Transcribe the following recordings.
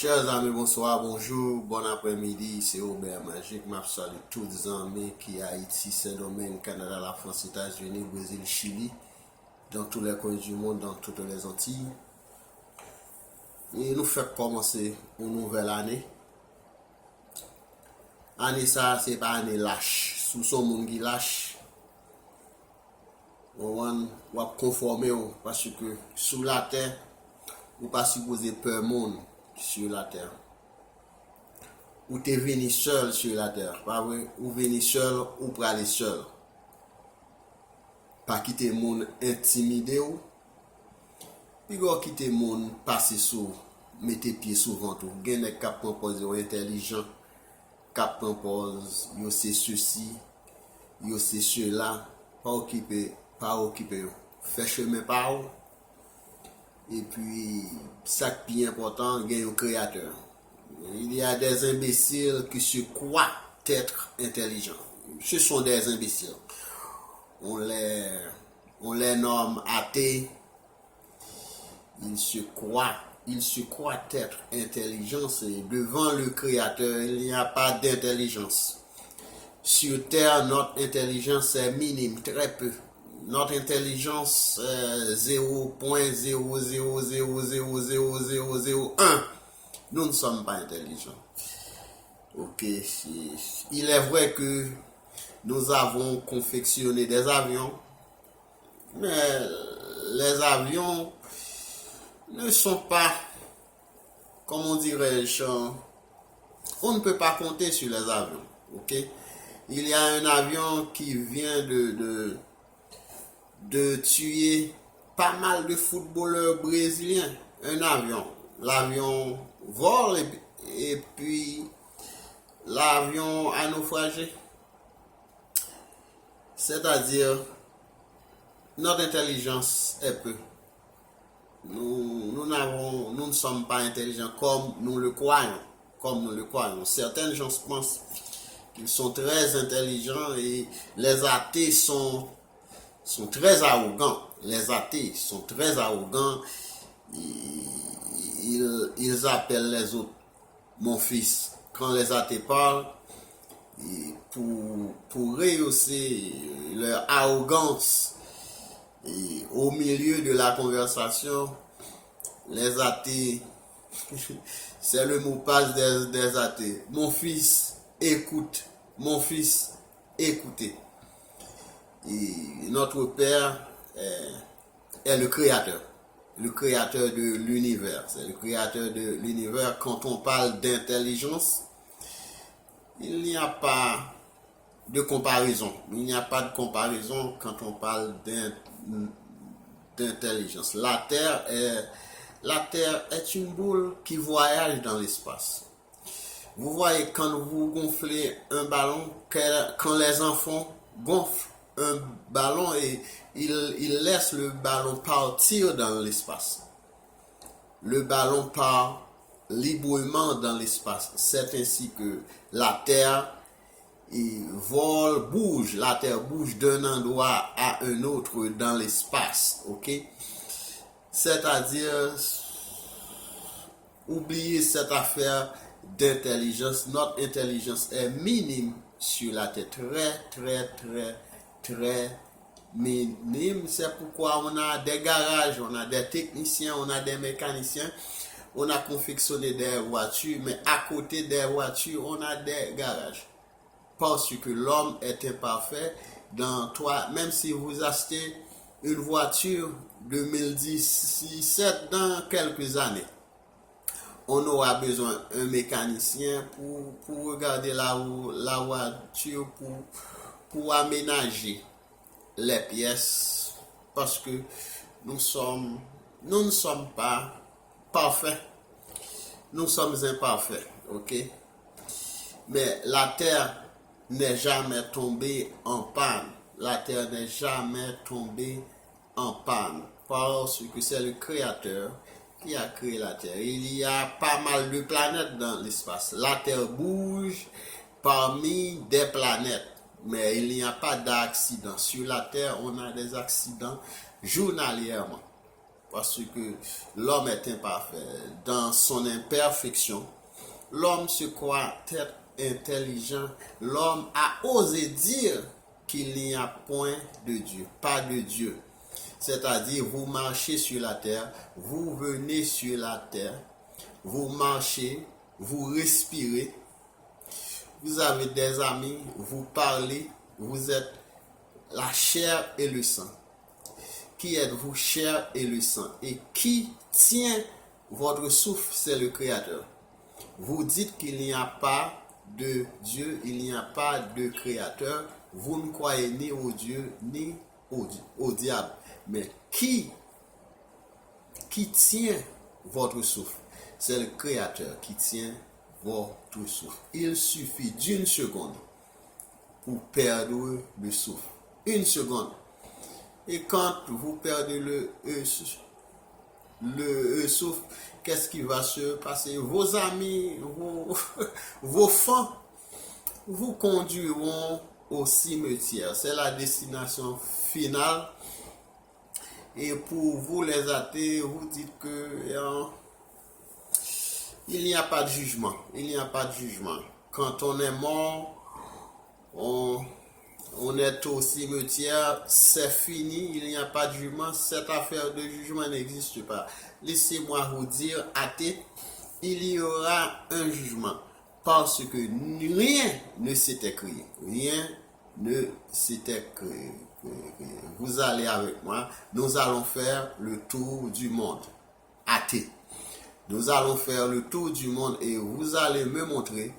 Chers amis, bonsoir, bonjour, bon après-midi, c'est Aubert Magique. Je salue tous les amis qui Haïti, Saint-Domingue, Canada, la France, États-Unis, Brésil, Chili, dans tous les coins du monde, dans toutes les Antilles. Et nous faisons commencer une nouvelle année. Année ça, c'est pas année lâche. Sous son monde qui lâche, on va conformer parce que sous la terre, ou pas supposé peur monde sur la terre. Ou t'es venu seul sur la terre, pas vrai? Ou venu seul ou pour aller seul. Pas quitter monde intimidé ou. Puis go quitter monde passer sous, mettre pied sous ventre. Gen qui propose intelligent, qui propose yo c'est ceci, yo c'est cela, pas occuper, fait chemin par où. Et puis, ça qui est important, il y a un créateur. Il y a des imbéciles qui se croient être intelligents. Ce sont des imbéciles. On les nomme athées. Ils se croient être intelligents. Et devant le créateur, il n'y a pas d'intelligence. Sur Terre, notre intelligence est minime, très peu. Notre intelligence 0.000000001. Nous ne sommes pas intelligents. Ok. Il est vrai que nous avons confectionné des avions, mais les avions ne sont pas, comment dirais-je, on ne peut pas compter sur les avions. Ok. Il y a un avion qui vient de tuer pas mal de footballeurs brésiliens. Un avion. L'avion vole et puis l'avion a naufragé. C'est-à-dire, notre intelligence est peu. Nous ne sommes pas intelligents comme nous le croyons. Certains gens pensent qu'ils sont très intelligents et les athées sont très arrogants. Les athées sont très arrogants. Ils appellent les autres mon fils. Quand les athées parlent, pour rehausser leur arrogance au milieu de la conversation, les athées, c'est le mot passe des athées. Mon fils, écoute. Mon fils, écoutez. Et notre Père est le créateur de l'univers. C'est le créateur de l'univers. Quand on parle d'intelligence, il n'y a pas de comparaison. Il n'y a pas de comparaison quand on parle d'intelligence. La Terre est une boule qui voyage dans l'espace. Vous voyez, quand vous gonflez un ballon, quand les enfants gonflent un ballon et il laisse le ballon partir dans l'espace. Le ballon part librement dans l'espace. C'est ainsi que la Terre bouge. La Terre bouge d'un endroit à un autre dans l'espace. Ok? C'est-à-dire, oubliez cette affaire d'intelligence. Notre intelligence est minime sur la Terre. Très minime. C'est pourquoi on a des garages, on a des techniciens, on a des mécaniciens, on a confectionné des voitures, mais à côté des voitures, on a des garages. Parce que l'homme est imparfait. Même si vous achetez une voiture 2017 dans quelques années, on aura besoin d'un mécanicien pour regarder la voiture, pour aménager les pièces, parce que nous ne sommes pas parfaits. Nous sommes imparfaits, ok? Mais la terre n'est jamais tombée en panne. La terre n'est jamais tombée en panne, parce que c'est le créateur qui a créé la terre. Il y a pas mal de planètes dans l'espace. La terre bouge parmi des planètes. Mais il n'y a pas d'accident. Sur la Terre, on a des accidents journalièrement. parce que l'homme est imparfait. Dans son imperfection, l'homme se croit être intelligent. L'homme a osé dire qu'il n'y a point de Dieu, pas de Dieu. C'est-à-dire, vous marchez sur la terre, vous venez sur la terre, vous marchez, vous respirez, vous avez des amis, vous parlez, vous êtes la chair et le sang. Qui êtes-vous, chair et le sang? Et qui tient votre souffle? C'est le Créateur. Vous dites qu'il n'y a pas de Dieu, il n'y a pas de Créateur. Vous ne croyez ni au Dieu, ni au diable. Mais qui tient votre souffle? C'est le Créateur qui tient votre souffle. Il suffit d'une seconde pour perdre le souffle. Une seconde. Et quand vous perdez le souffle, qu'est-ce qui va se passer? Vos amis, vos fans vous conduiront au cimetière. C'est la destination finale. Et pour vous les athées, vous dites que il n'y a pas de jugement. Il n'y a pas de jugement. Quand on est mort, on est au cimetière, c'est fini, il n'y a pas de jugement. Cette affaire de jugement n'existe pas. Laissez-moi vous dire, athée, il y aura un jugement. Parce que rien ne s'était créé. Rien ne s'était créé. Vous allez avec moi, nous allons faire le tour du monde. Athée. Nous allons faire le tour du monde et vous allez me montrer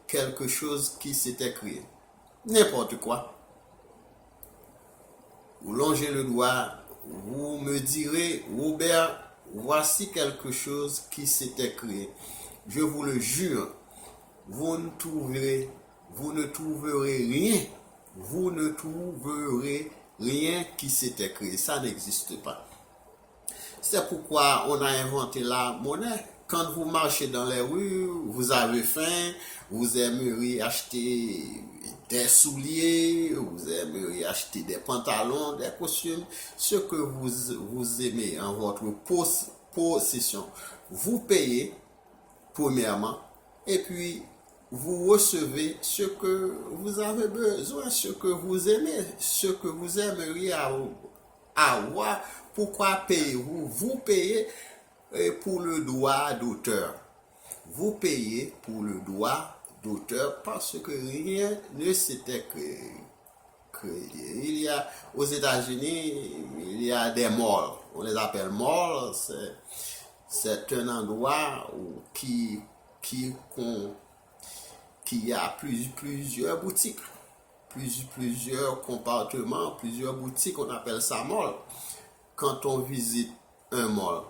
quelque chose qui s'était créé. N'importe quoi. Vous longez le doigt, vous me direz, Robert, voici quelque chose qui s'était créé. Je vous le jure, vous ne trouverez rien. Vous ne trouverez rien qui s'était créé. Ça n'existe pas. C'est pourquoi on a inventé la monnaie. Quand vous marchez dans les rues, vous avez faim, vous aimeriez acheter des souliers, vous aimeriez acheter des pantalons, des costumes, ce que vous aimez en votre possession. Vous payez premièrement et puis vous recevez ce que vous avez besoin, ce que vous aimez, ce que vous aimeriez avoir. Pourquoi payez-vous? Vous payez pour le droit d'auteur. Vous payez pour le droit d'auteur parce que rien ne s'était créé. Il y a aux États-Unis, il y a des malls. On les appelle malls. C'est un endroit qui a plusieurs boutiques, plusieurs compartiments, plusieurs boutiques. On appelle ça mall. Quand on visite un mall,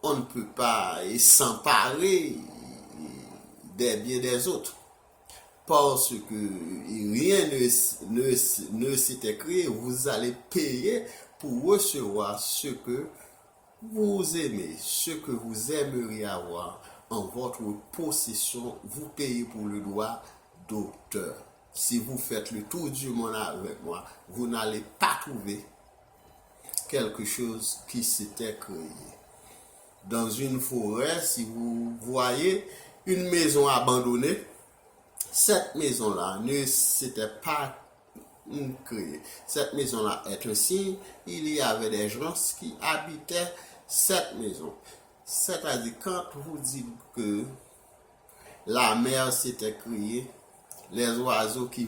on ne peut pas s'emparer des biens des autres. Parce que rien ne s'était créé, vous allez payer pour recevoir ce que vous aimez, ce que vous aimeriez avoir en votre possession. Vous payez pour le droit d'auteur. Si vous faites le tour du monde avec moi, vous n'allez pas trouver quelque chose qui s'était créé. Dans une forêt, si vous voyez une maison abandonnée, cette maison-là ne s'était pas créée. Cette maison-là est un signe, il y avait des gens qui habitaient cette maison. C'est-à-dire, quand vous dites que la mer s'était créée, les oiseaux qui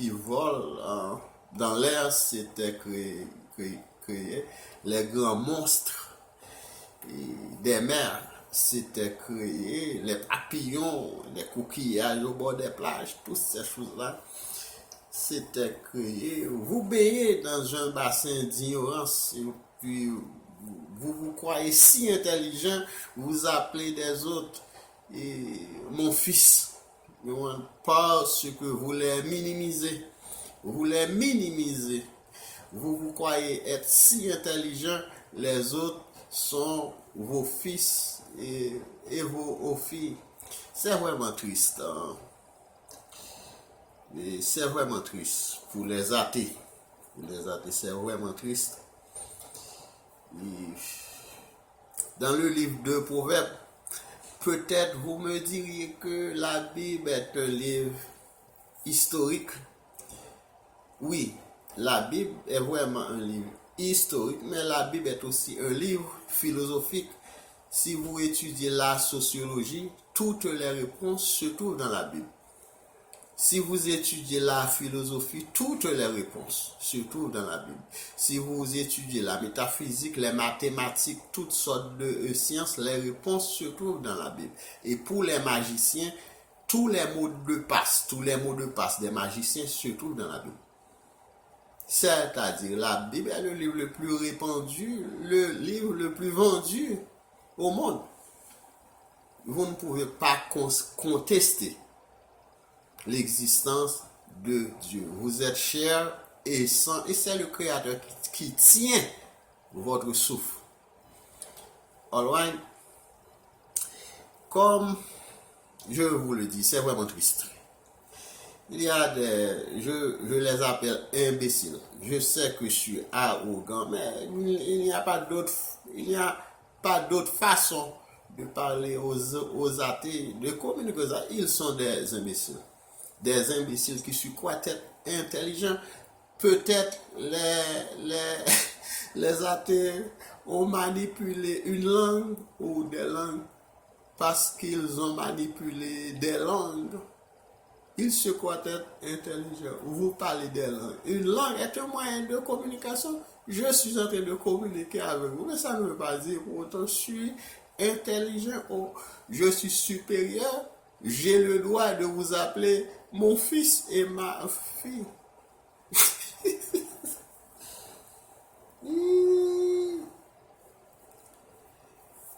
volent dans l'air s'étaient créés, les grands monstres des mers s'étaient créés, les papillons, les coquillages au bord des plages, toutes ces choses-là s'étaient créées. Vous baignez dans un bassin d'ignorance et puis vous croyez si intelligent, vous appelez des autres et mon fils, parce que vous les minimisez. Vous les minimisez. Vous croyez être si intelligent, les autres sont vos fils et vos filles. C'est vraiment triste. Hein? Et c'est vraiment triste pour les athées. Pour les athées, c'est vraiment triste. Dans le livre de Proverbes, peut-être vous me diriez que la Bible est un livre historique. Oui, la Bible est vraiment un livre historique, mais la Bible est aussi un livre philosophique. Si vous étudiez la sociologie, toutes les réponses se trouvent dans la Bible. Si vous étudiez la philosophie, toutes les réponses se trouvent dans la Bible. Si vous étudiez la métaphysique, les mathématiques, toutes sortes de sciences, les réponses se trouvent dans la Bible. Et pour les magiciens, tous les mots de passe des magiciens se trouvent dans la Bible. C'est-à-dire, la Bible est le livre le plus répandu, le livre le plus vendu au monde. Vous ne pouvez pas contester l'existence de Dieu. Vous êtes chair et sang, et c'est le Créateur qui tient votre souffle. Alright? Comme je vous le dis, c'est vraiment triste. Il y a je les appelle imbéciles. Je sais que je suis arrogant, mais il n'y a pas d'autre façon de parler aux athées, de communiquer aux athées. Ils sont des imbéciles. Des imbéciles qui se croient être intelligents. Peut-être les athées ont manipulé une langue ou des langues parce qu'ils ont manipulé des langues. Ils se croient être intelligents. Vous parlez des langues. Une langue est un moyen de communication. Je suis en train de communiquer avec vous, mais ça ne veut pas dire pour autant je suis intelligent ou je suis supérieur. J'ai le droit de vous appeler mon fils et ma fille.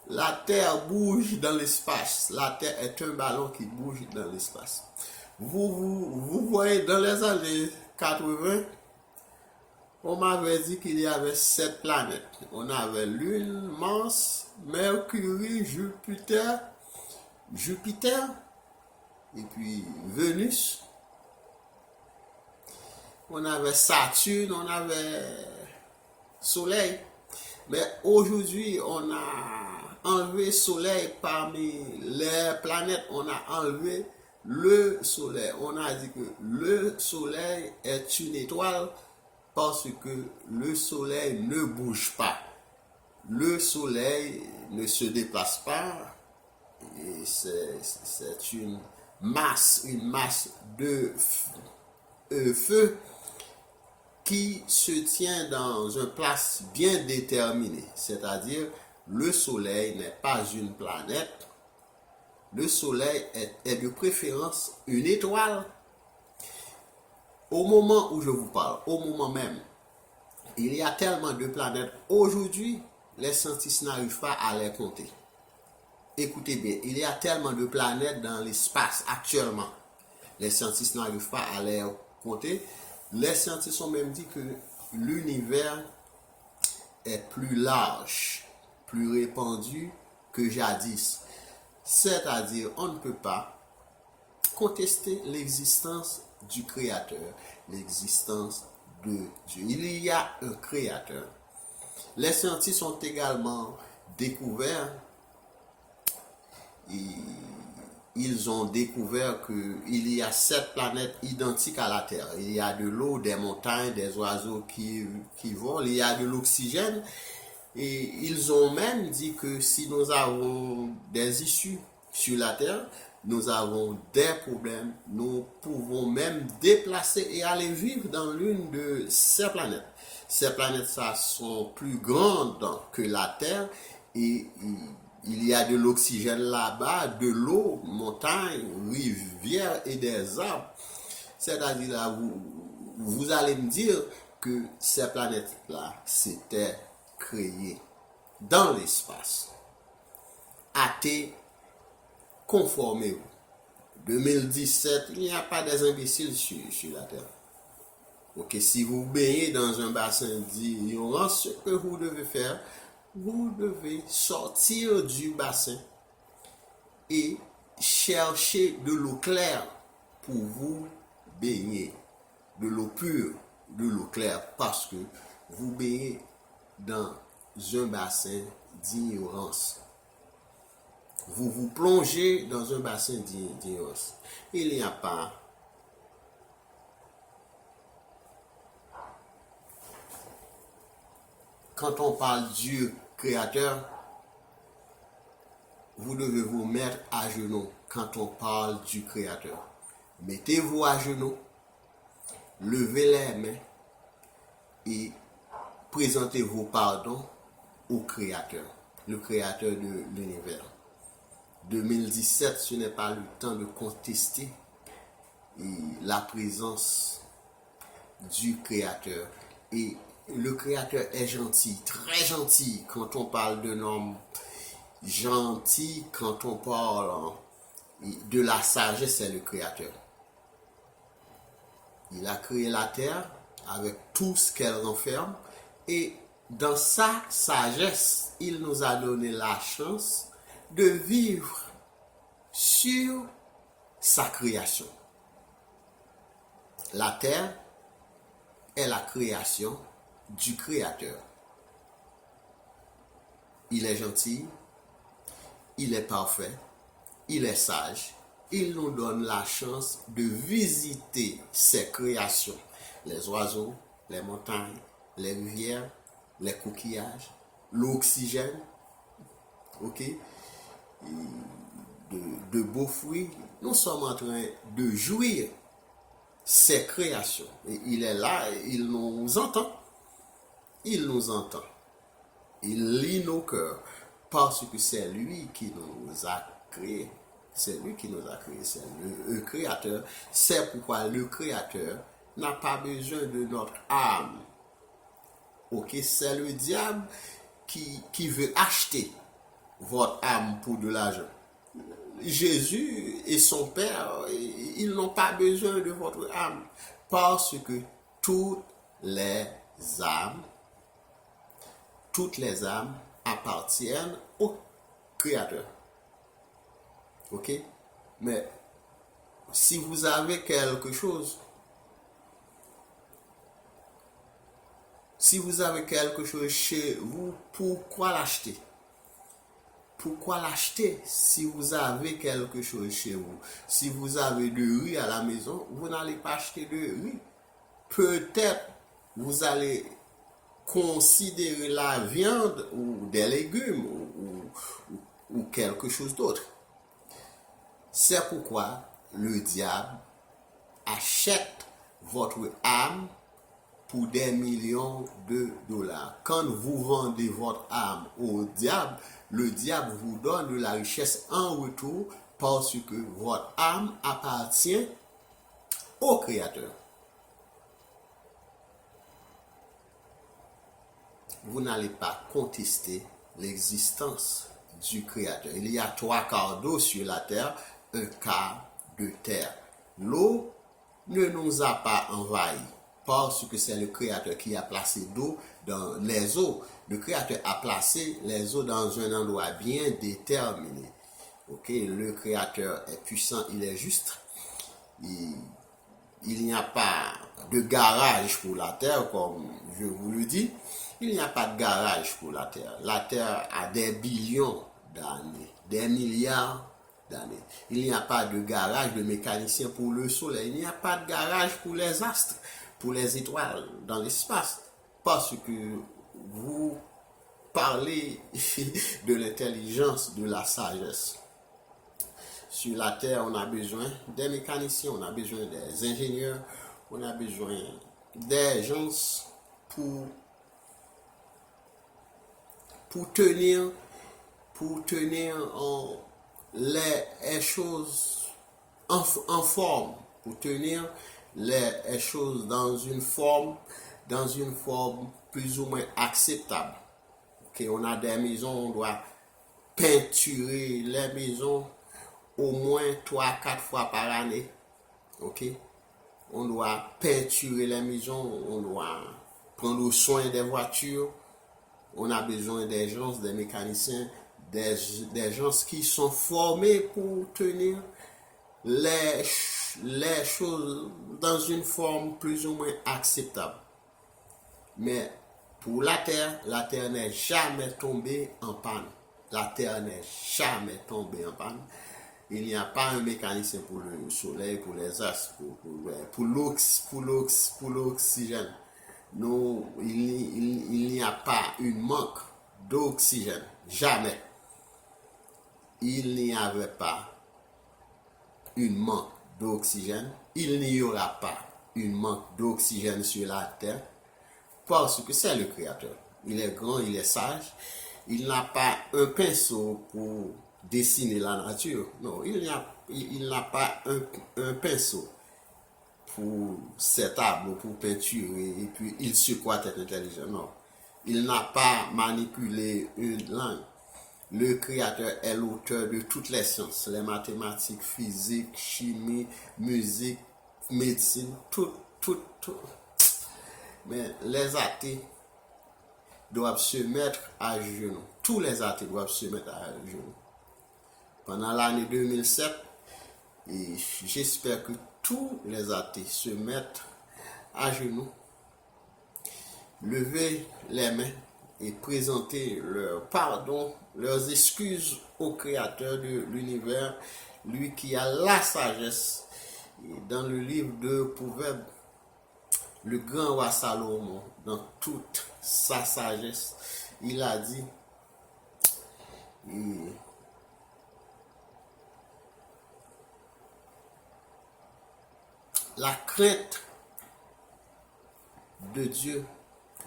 La Terre bouge dans l'espace. La Terre est un ballon qui bouge dans l'espace. Vous voyez, dans les années 80, on m'avait dit qu'il y avait 7 planètes. On avait Lune, Mars, Mercure, Jupiter, et puis Vénus. On avait Saturne, on avait Soleil. Mais aujourd'hui, on a enlevé Soleil parmi les planètes. On a enlevé le Soleil. On a dit que le Soleil est une étoile parce que le Soleil ne bouge pas. Le Soleil ne se déplace pas. Et c'est une masse de feu qui se tient dans une place bien déterminée. C'est-à-dire, le Soleil n'est pas une planète. Le Soleil est de préférence une étoile. Au moment où je vous parle, au moment même, il y a tellement de planètes. Aujourd'hui, les scientifiques n'arrivent pas à les compter. Écoutez bien, il y a tellement de planètes dans l'espace actuellement. Les scientifiques n'arrivent pas à les compter. Les scientifiques ont même dit que l'univers est plus large, plus répandu que jadis. C'est-à-dire, on ne peut pas contester l'existence du Créateur, l'existence de Dieu. Il y a un Créateur. Les scientifiques ont également découvert, ils ont découvert qu'il y a 7 planètes identiques à la Terre. Il y a de l'eau, des montagnes, des oiseaux qui volent, il y a de l'oxygène. Et ils ont même dit que si nous avons des issues sur la Terre, nous avons des problèmes, nous pouvons même déplacer et aller vivre dans l'une de ces planètes. Ces planètes, ça, sont plus grandes que la Terre et il y a de l'oxygène là-bas, de l'eau, montagnes, rivières et des arbres. C'est-à-dire là, vous allez me dire que ces planètes-là, c'était créé dans l'espace. Athée, conformez-vous. 2017, il n'y a pas des imbéciles sur la Terre. Ok, si vous baignez dans un bassin d'ignorance, ce que vous devez faire, vous devez sortir du bassin et chercher de l'eau claire pour vous baigner. De l'eau pure, de l'eau claire, parce que vous baignez dans un bassin d'ignorance. Vous vous plongez dans un bassin d'ignorance. Il n'y a pas. Quand on parle Dieu créateur, vous devez vous mettre à genoux quand on parle du créateur. Mettez-vous à genoux, levez les mains et présentez vos pardons au créateur, le créateur de l'univers. 2017, ce n'est pas le temps de contester la présence du créateur. Et le créateur est gentil, très gentil. Quand on parle d'un homme gentil, quand on parle de la sagesse, c'est le créateur. Il a créé la terre avec tout ce qu'elle renferme et dans sa sagesse, il nous a donné la chance de vivre sur sa création. La terre est la création du créateur. Il est gentil, il est parfait, il est sage. Il nous donne la chance de visiter ses créations. Les oiseaux, les montagnes, les rivières, les coquillages, l'oxygène, ok, de beaux fruits. Nous sommes en train de jouir ses créations. Et il est là, il nous entend. Il nous entend. Il lit nos cœurs parce que c'est lui qui nous a créés. C'est lui qui nous a créés, c'est le créateur. C'est pourquoi le créateur n'a pas besoin de notre âme. Ok, c'est le diable qui veut acheter votre âme pour de l'argent. Jésus et son Père, ils n'ont pas besoin de votre âme parce que toutes les âmes appartiennent au Créateur. Ok? Mais si vous avez quelque chose, chez vous, pourquoi l'acheter? Pourquoi l'acheter si vous avez quelque chose chez vous? Si vous avez de riz à la maison, vous n'allez pas acheter de riz. Peut-être vous allez considérer la viande ou des légumes ou quelque chose d'autre. C'est pourquoi le diable achète votre âme pour des millions de dollars. Quand vous vendez votre âme au diable, le diable vous donne de la richesse en retour parce que votre âme appartient au Créateur. Vous n'allez pas contester l'existence du Créateur. Il y a 3/4 d'eau sur la terre, 1/4 de terre. L'eau ne nous a pas envahis parce que c'est le Créateur qui a placé l'eau dans les eaux. Le Créateur a placé les eaux dans un endroit bien déterminé. Ok, le Créateur est puissant, il est juste. Il n'y a pas de garage pour la terre, comme je vous le dis. Il n'y a pas de garage pour la terre. La terre a des billions d'années, des milliards d'années. Il n'y a pas de garage de mécanicien pour le soleil. Il n'y a pas de garage pour les astres, pour les étoiles dans l'espace. Parce que vous parlez de l'intelligence, de la sagesse. Sur la terre, on a besoin des mécaniciens, on a besoin des ingénieurs, on a besoin des gens pour tenir les choses en forme, pour tenir les choses dans une forme plus ou moins acceptable. Okay, on a des maisons, on doit peinturer les maisons au moins 3-4 fois par année. Ok? On doit peinturer les maisons, on doit prendre soin des voitures. On a besoin des gens, des mécaniciens, des gens qui sont formés pour tenir les choses dans une forme plus ou moins acceptable. Mais Pour la terre n'est jamais tombée en panne. La terre n'est jamais tombée en panne. Il n'y a pas un mécanisme pour le soleil, pour les astres, pour l'oxygène. Non, il n'y a pas un manque d'oxygène. Jamais. Il n'y avait pas un manque d'oxygène. Il n'y aura pas un manque d'oxygène sur la terre parce que c'est le Créateur. Il est grand, il est sage. Il n'a pas un pinceau pour dessiner la nature. Non, il n'a pas un pinceau pour ces tableaux, pour peinturer, et puis il se croit être intelligent. Non, il n'a pas manipulé une langue. Le Créateur est l'auteur de toutes les sciences, les mathématiques, physique, chimie, musique, médecine, tout. Mais les athées doivent se mettre à genoux. Tous les athées doivent se mettre à genoux. Pendant l'année 2007, et j'espère que tous les athées se mettent à genoux, lever les mains et présenter leur pardon, leurs excuses au Créateur de l'univers, lui qui a la sagesse. Et dans le livre de Proverbes, le grand roi Salomon, dans toute sa sagesse, il a dit, la crainte de Dieu,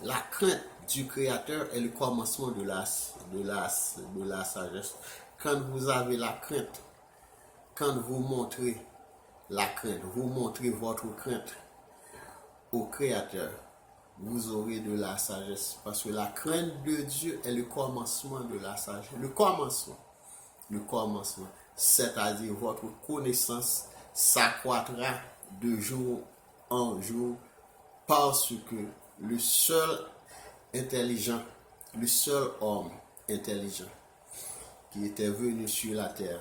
la crainte du Créateur est le commencement de la sagesse. Quand vous avez la crainte, quand vous montrez la crainte, vous montrez votre crainte au Créateur, vous aurez de la sagesse. Parce que la crainte de Dieu est le commencement de la sagesse. Le commencement. C'est-à-dire votre connaissance s'accroîtra de jour en jour parce que le seul intelligent, le seul homme intelligent qui était venu sur la terre,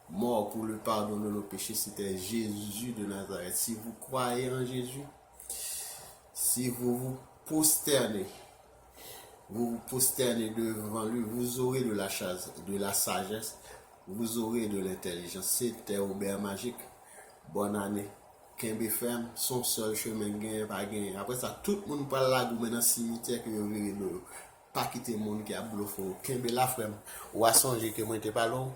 mort pour le pardon de nos péchés, c'était Jésus de Nazareth. Si vous croyez en Jésus, si vous prosternez devant lui, vous aurez de la sagesse, vous aurez de l'intelligence. C'était Robert Magique. Bonne année. Kembe ferme, son seul chemin gain, pas gain. Après ça, tout le monde parle là, dans le cimetière que vous verrez, pas quitter le monde qui a bluffé. Kembe la ferme, ou à songer que moi n'étais pas long.